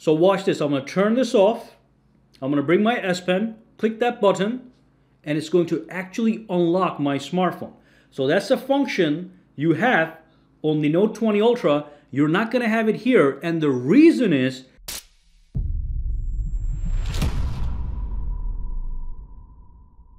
So watch this. I'm going to turn this off. I'm going to bring my S Pen, click that button, and it's going to actually unlock my smartphone. So that's a function you have on the Note 20 Ultra. You're not going to have it here, and the reason is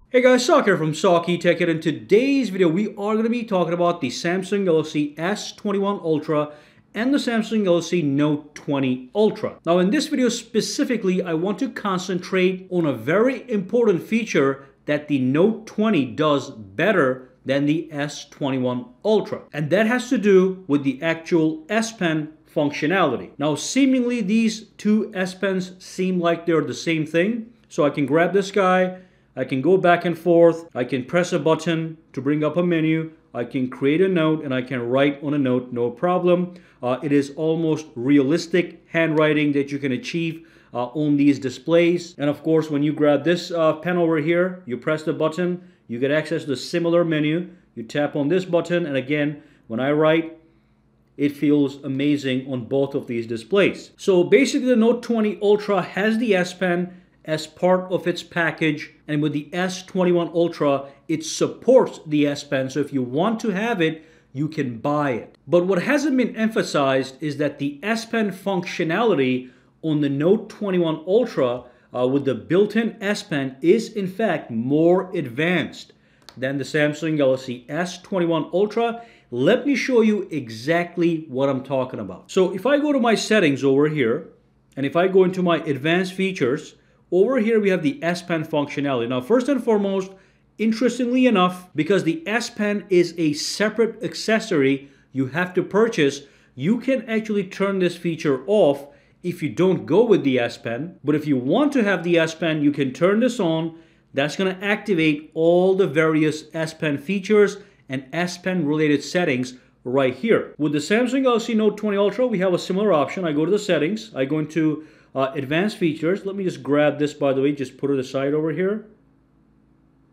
hey guys, Sak here from SAKITECH, and in today's video we are going to be talking about the Samsung Galaxy S21 Ultra and the Samsung Galaxy Note 20 Ultra. Now in this video specifically, I want to concentrate on a very important feature that the Note 20 does better than the S21 Ultra. And that has to do with the actual S Pen functionality. Now seemingly these two S Pens seem like they're the same thing. So I can grab this guy, I can go back and forth, I can press a button to bring up a menu, I can create a note, and I can write on a note, no problem. It is almost realistic handwriting that you can achieve on these displays. And of course, when you grab this pen over here, you press the button, you get access to the similar menu. You tap on this button, and again, when I write, it feels amazing on both of these displays. So basically, the Note 20 Ultra has the S Pen as part of its package, and with the S21 Ultra, it supports the S Pen. So if you want to have it, you can buy it. But what hasn't been emphasized is that the S Pen functionality on the Note 21 Ultra with the built-in S Pen is in fact more advanced than the Samsung Galaxy S21 Ultra. Let me show you exactly what I'm talking about. So if I go to my settings over here, and if I go into my advanced features, over here we have the S Pen functionality. Now first and foremost, interestingly enough, because the S Pen is a separate accessory you have to purchase, you can actually turn this feature off if you don't go with the S Pen. But if you want to have the S Pen, you can turn this on. That's going to activate all the various S Pen features and S Pen related settings right here. With the Samsung Galaxy Note 20 Ultra, we have a similar option. I go to the settings, I go into advanced features. Let me just grab this, by the way, just put it aside over here.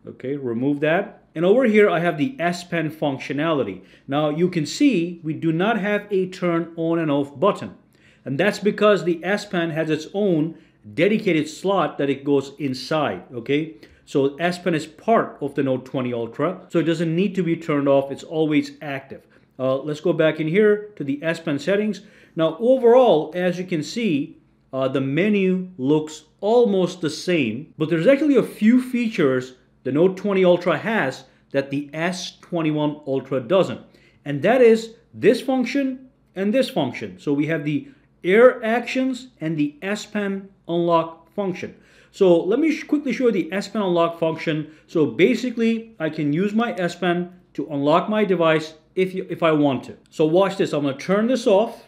Okay, remove that. And over here I have the S Pen functionality. Now you can see we do not have a turn on and off button. And that's because the S Pen has its own dedicated slot that it goes inside, okay? So S Pen is part of the Note 20 Ultra, so it doesn't need to be turned off. It's always active. Let's go back in here to the S Pen settings. Now overall, as you can see, the menu looks almost the same, but there's actually a few features the Note 20 Ultra has that the S21 Ultra doesn't. And that is this function and this function. So we have the Air Actions and the S Pen Unlock function. So let me quickly show you the S Pen Unlock function. So basically, I can use my S Pen to unlock my device if I want to. So watch this. I'm going to turn this off.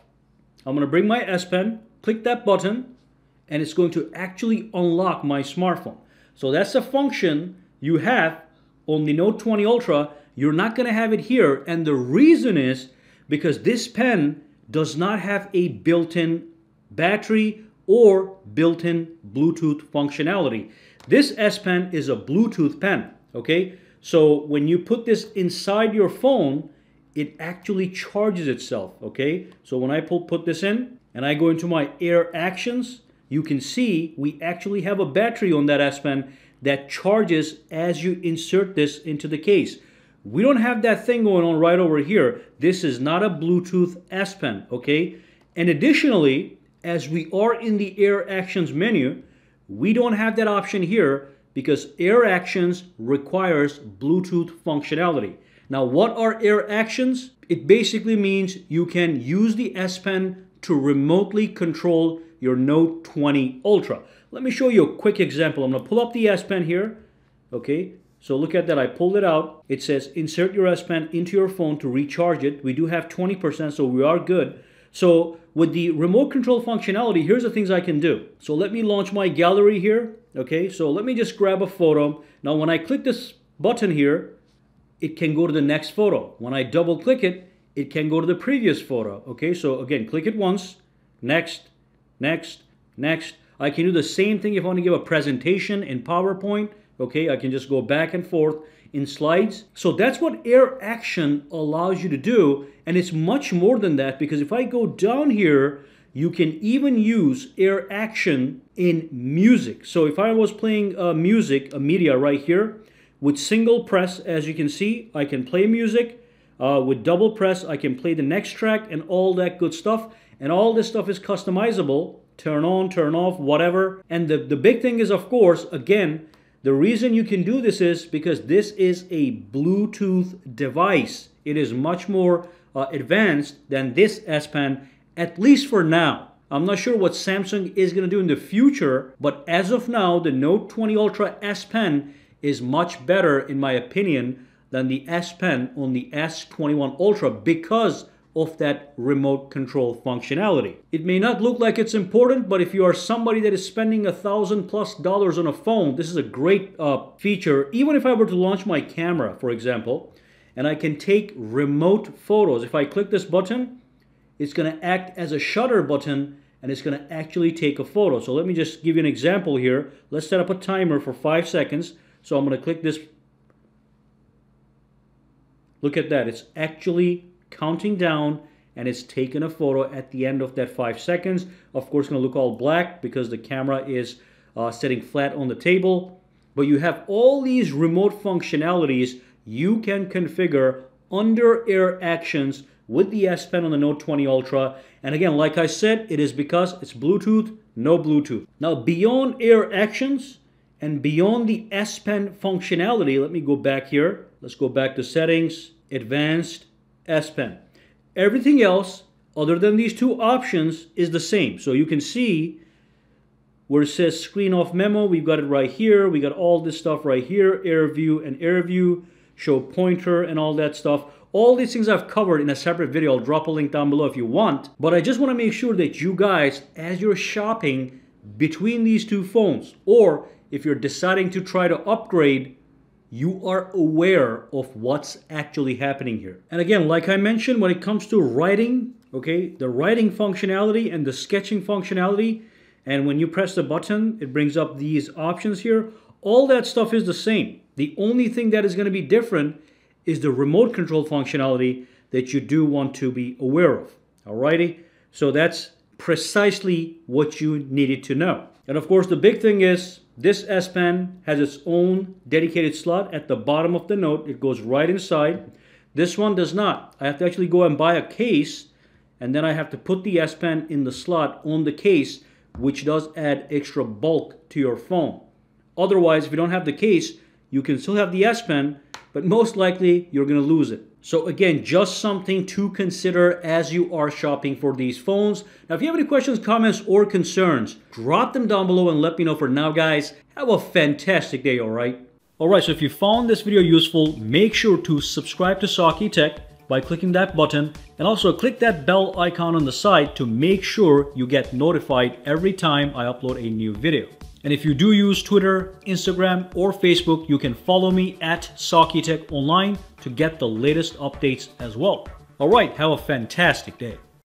I'm going to bring my S Pen, click that button, and it's going to actually unlock my smartphone. So that's a function you have on the Note 20 Ultra. You're not going to have it here, and the reason is because this pen does not have a built-in battery or built-in Bluetooth functionality. This S Pen is a Bluetooth pen, okay? So when you put this inside your phone, it actually charges itself, okay? So when I put this in and I go into my Air Actions, you can see we actually have a battery on that S Pen that charges as you insert this into the case. We don't have that thing going on right over here. This is not a Bluetooth S Pen, okay? And additionally, as we are in the Air Actions menu, we don't have that option here because Air Actions requires Bluetooth functionality. Now, what are Air Actions? It basically means you can use the S Pen to remotely control your Note 20 Ultra. Let me show you a quick example. I'm going to pull up the S Pen here, okay? So look at that, I pulled it out. It says insert your S Pen into your phone to recharge it. We do have 20%, so we are good. So with the remote control functionality, here's the things I can do. So let me launch my gallery here. Okay, so let me just grab a photo. Now when I click this button here, it can go to the next photo. When I double click it, it can go to the previous photo. Okay, so again, click it once, next, next, next. I can do the same thing if I want to give a presentation in PowerPoint. Okay, I can just go back and forth in slides. So that's what Air Action allows you to do. And it's much more than that, because if I go down here, You can even use air action in music. So if I was playing music, a media right here, with single press, as you can see, I can play music. With double press, I can play the next track and all that good stuff. And all this stuff is customizable. Turn on, turn off, whatever. And the big thing is, of course, again, the reason you can do this is because this is a Bluetooth device. It is much more advanced than this S Pen, at least for now. I'm not sure what Samsung is going to do in the future, but as of now, the Note 20 Ultra S Pen is much better, in my opinion, than the S Pen on the S21 Ultra because of that remote control functionality. It may not look like it's important, but if you are somebody that is spending $1,000+ on a phone, this is a great feature. Even if I were to launch my camera, for example, and I can take remote photos. If I click this button, it's going to act as a shutter button and it's going to actually take a photo. So let me just give you an example here. Let's set up a timer for 5 seconds. So I'm going to click this. Look at that. It's actually counting down and it's taking a photo at the end of that 5 seconds. Of course, it's going to look all black because the camera is sitting flat on the table. But you have all these remote functionalities you can configure under air actions with the S Pen on the Note 20 Ultra. And again, like I said, it is because it's Bluetooth, no Bluetooth. Now, beyond air actions and beyond the S Pen functionality, let me go back here. Let's go back to settings, advanced, S Pen. Everything else other than these two options is the same. So you can see where it says screen off memo, we've got it right here. We got all this stuff right here, air view and air view, show pointer and all that stuff. All these things I've covered in a separate video. I'll drop a link down below if you want. But I just want to make sure that you guys, as you're shopping between these two phones, or if you're deciding to try to upgrade, you are aware of what's actually happening here. And again, like I mentioned, when it comes to writing, okay, the writing functionality and the sketching functionality, and when you press the button, it brings up these options here. All that stuff is the same. The only thing that is going to be different is the remote control functionality that you do want to be aware of. Alrighty? So that's precisely what you needed to know. And of course, the big thing is this S Pen has its own dedicated slot at the bottom of the Note. It goes right inside. This one does not. I have to actually go and buy a case, and then I have to put the S Pen in the slot on the case, which does add extra bulk to your phone. Otherwise, if you don't have the case, you can still have the S Pen, but most likely you're going to lose it. So again, just something to consider as you are shopping for these phones. Now, if you have any questions, comments, or concerns, drop them down below and let me know. For now, guys, have a fantastic day, all right? All right, so if you found this video useful, make sure to subscribe to SAKITECH by clicking that button, and also click that bell icon on the side to make sure you get notified every time I upload a new video. And if you do use Twitter, Instagram, or Facebook, you can follow me at SAKITECH Online to get the latest updates as well. All right, have a fantastic day.